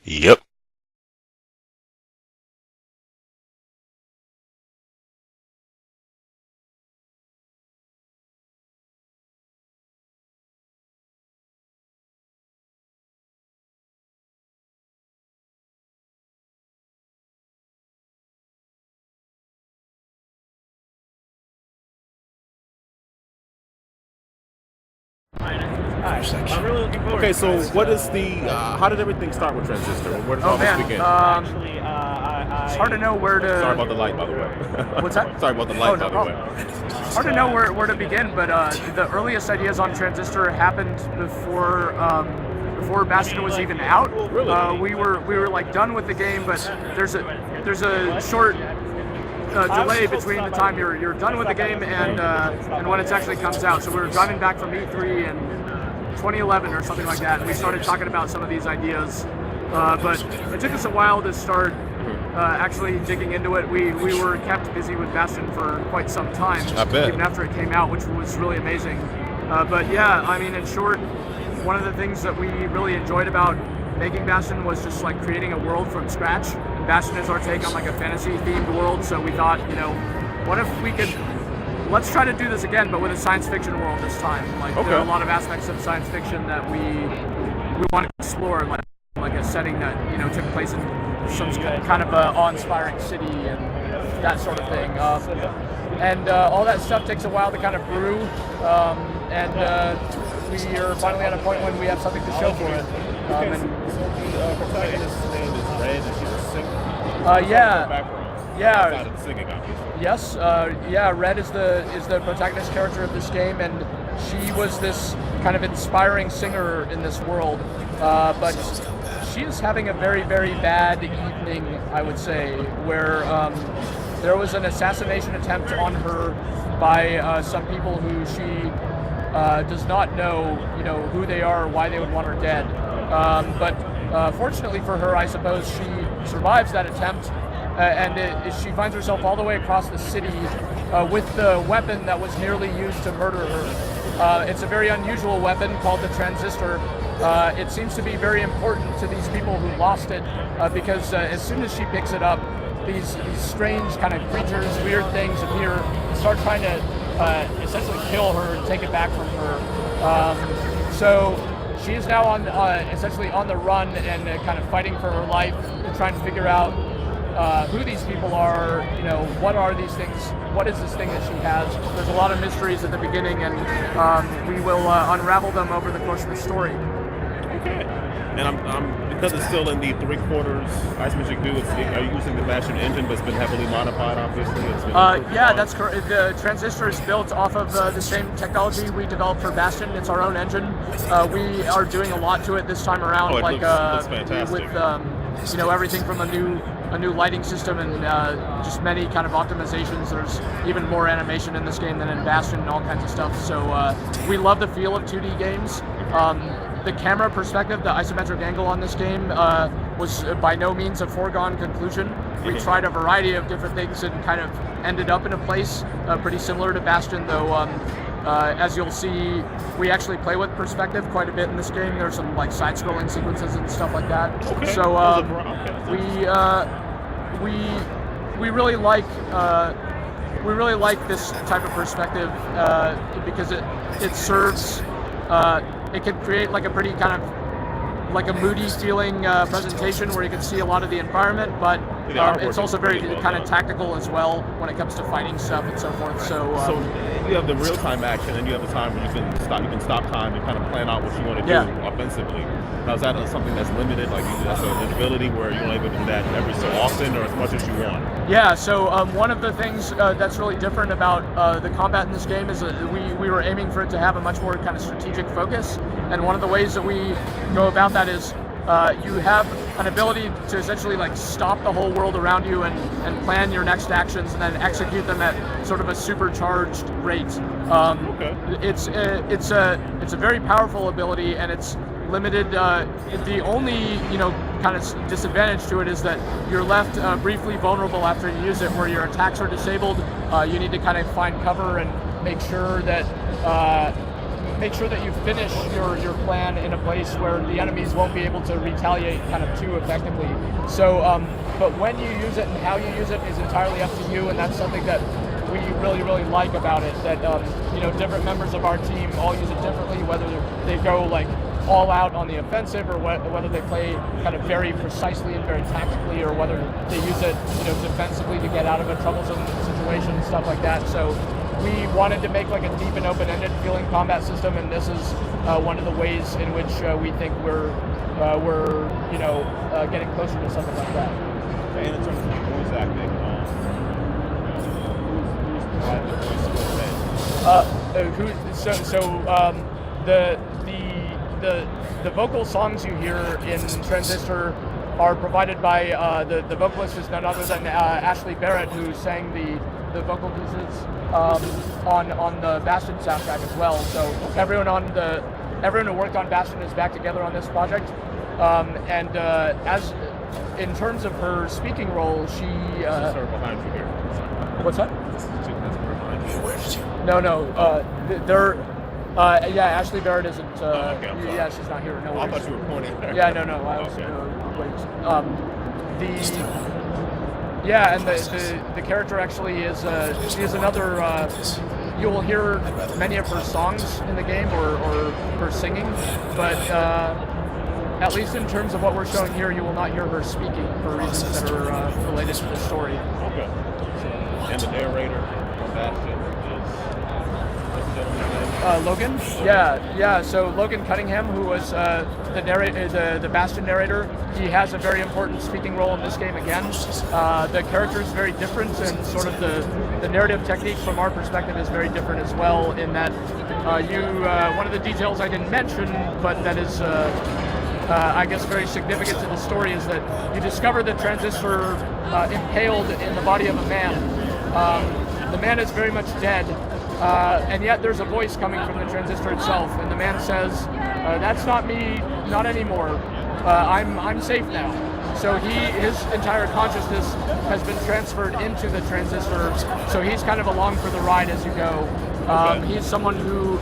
Yep. I'm really looking forward. Okay, so what is how did everything start with Transistor? Where did all this begin? It's hard to know where to. Sorry about the light, by the way. What's that? Sorry about the light, no by the way. It's hard to know where to begin, but the earliest ideas on Transistor happened before Bastion was even out. Really? We were like done with the game, but there's a short delay between the time you're done with the game and when it actually comes out. So we were driving back from E3 in 2011 or something like that, and we started talking about some of these ideas. But it took us a while to start actually digging into it. We were kept busy with Bastion for quite some time, I bet. even after it came out, which was really amazing. But yeah, I mean, in short, one of the things that we really enjoyed about making Bastion was just like creating a world from scratch. And Bastion is our take on like a fantasy themed world, so we thought, what if we could, let's try to do this again, but with a science fiction world this time. Like there are a lot of aspects of science fiction that we want to explore, like a setting that took place in some kind of awe-inspiring city and that sort of thing. And all that stuff takes a while to kind of brew, and we are finally at a point when we have something to show for it. The protagonist's name is Red, and she's a singer. Yeah. Singing, obviously. Yes, Red is the protagonist character of this game, and she was this kind of inspiring singer in this world, but she is having a very, very bad evening, I would say, where there was an assassination attempt on her by some people who she does not know, who they are or why they would want her dead. But fortunately for her, I suppose she survives that attempt, and she finds herself all the way across the city with the weapon that was nearly used to murder her. It's a very unusual weapon called the Transistor. It seems to be very important to these people who lost it because as soon as she picks it up, these strange kind of creatures, weird things appear and start trying to essentially kill her and take it back from her. So she is now essentially on the run and kind of fighting for her life and trying to figure out who these people are, what are these things, what is this thing that she has. There's a lot of mysteries at the beginning, and we will unravel them over the course of the story. Okay. And I'm because it's still in the 3/4 isometric view. Are you using the Bastion engine, but it's been heavily modified, obviously? Yeah, that's correct. The Transistor is built off of the same technology we developed for Bastion. It's our own engine. We are doing a lot to it this time around, it looks fantastic. With everything from a new lighting system and just many kind of optimizations. There's even more animation in this game than in Bastion and all kinds of stuff. So we love the feel of 2D games. The camera perspective, the isometric angle on this game was by no means a foregone conclusion. We tried a variety of different things and kind of ended up in a place pretty similar to Bastion, though as you'll see, we actually play with perspective quite a bit in this game. There's some like side-scrolling sequences and stuff like that. Okay. So we really like this type of perspective because it serves. It can create like a pretty kind of like a moody feeling presentation where you can see a lot of the environment, but it's also very kind of tactical as well when it comes to fighting stuff and so forth. So you have the real-time action, and you have the time where you can stop time and kind of plan out what you want to do offensively. Now, is that something that's limited? Like that's an ability where you're able to do that every so often or as much as you want? Yeah. So one of the things that's really different about the combat in this game is that we were aiming for it to have a much more kind of strategic focus, and one of the ways that we go about that is you have an ability to essentially like stop the whole world around you and plan your next actions and then execute them at sort of a supercharged rate. It's a very powerful ability, and it's limited. The only kind of disadvantage to it is that you're left briefly vulnerable after you use it, where your attacks are disabled. You need to kind of find cover and make sure that make sure that you finish your plan in a place where the enemies won't be able to retaliate kind of too effectively. So, but when you use it and how you use it is entirely up to you, and that's something that we really, really like about it. That different members of our team all use it differently, whether they go like all out on the offensive, or whether they play kind of very precisely and very tactically, or whether they use it defensively to get out of a troublesome situation, stuff like that. So we wanted to make like a deep and open-ended feeling combat system, and this is one of the ways in which we think we're getting closer to something like that. And in terms of voice acting, the vocal songs you hear in Transistor are provided by the vocalist is none other than Ashley Barrett, who sang the vocal pieces on the Bastion soundtrack as well. So everyone who worked on Bastion is back together on this project. And as in terms of her speaking role, she. This is her behind you here. What's that? This is her behind you. Where did you? No. They're. Yeah, Ashley Barrett isn't. Okay, yeah, she's not here. No. I thought you were pointing there. Yeah, no. I was. And the character actually is. She is another. You will hear many of her songs in the game, or her singing, but at least in terms of what we're showing here, you will not hear her speaking for reasons that are related to the story. Okay. And the narrator on Bastion is Logan? Yeah. So Logan Cunningham, who was the Bastion narrator, he has a very important speaking role in this game again. The character is very different, and sort of the narrative technique from our perspective is very different as well, in that one of the details I didn't mention, but that is I guess very significant to the story, is that you discover the Transistor impaled in the body of a man. The man is very much dead, and yet there's a voice coming from the Transistor itself, and the man says, "That's not me, not anymore. I'm safe now." So his entire consciousness has been transferred into the Transistor, so he's kind of along for the ride as you go. He's someone who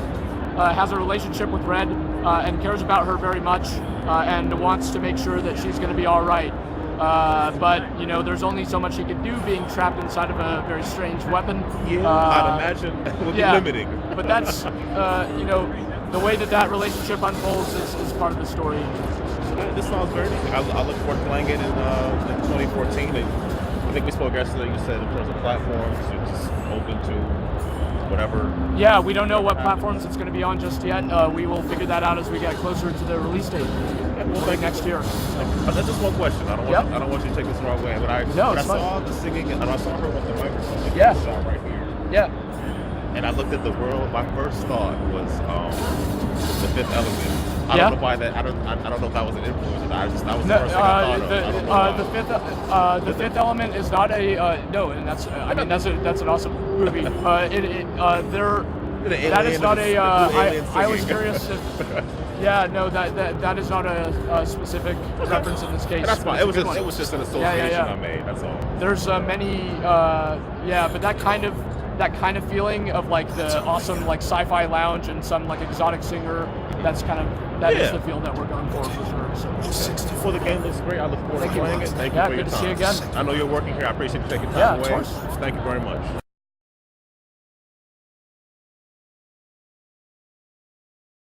has a relationship with Red and cares about her very much, and wants to make sure that she's going to be all right. But there's only so much he can do being trapped inside of a very strange weapon. Yeah, I'd imagine would be limiting. But that's the way that relationship unfolds is part of the story. This sounds very interesting. I look forward to playing it in 2014. And I think we spoke yesterday. You said in terms of platforms, it's just open to whatever. Yeah, we don't know what platforms it's going to be on just yet. We will figure that out as we get closer to the release date. We'll make next year. That's just one question. I don't want you to take this the wrong way. But I saw the singing, and I saw her with the microphone. Shot right here. Yeah. And I looked at the world. My first thought was the Fifth Element. I don't know why that. I don't know if that was an influence. That was the first thing I thought of. The Fifth Element is not a no, and that's that's an awesome movie. That is not a. I was curious if. Yeah, no, that is not a specific reference in this case. That's fine. It was just an association I made. That's all. There's many. But that kind of feeling of like the awesome like sci-fi lounge and some like exotic singer. That is the feel that we're going for sure. So. Well, the game looks great. I look forward to playing it. Thank you for your time. Good to see you again. I know you're working here. I appreciate you taking time away. Of course. Thank you very much.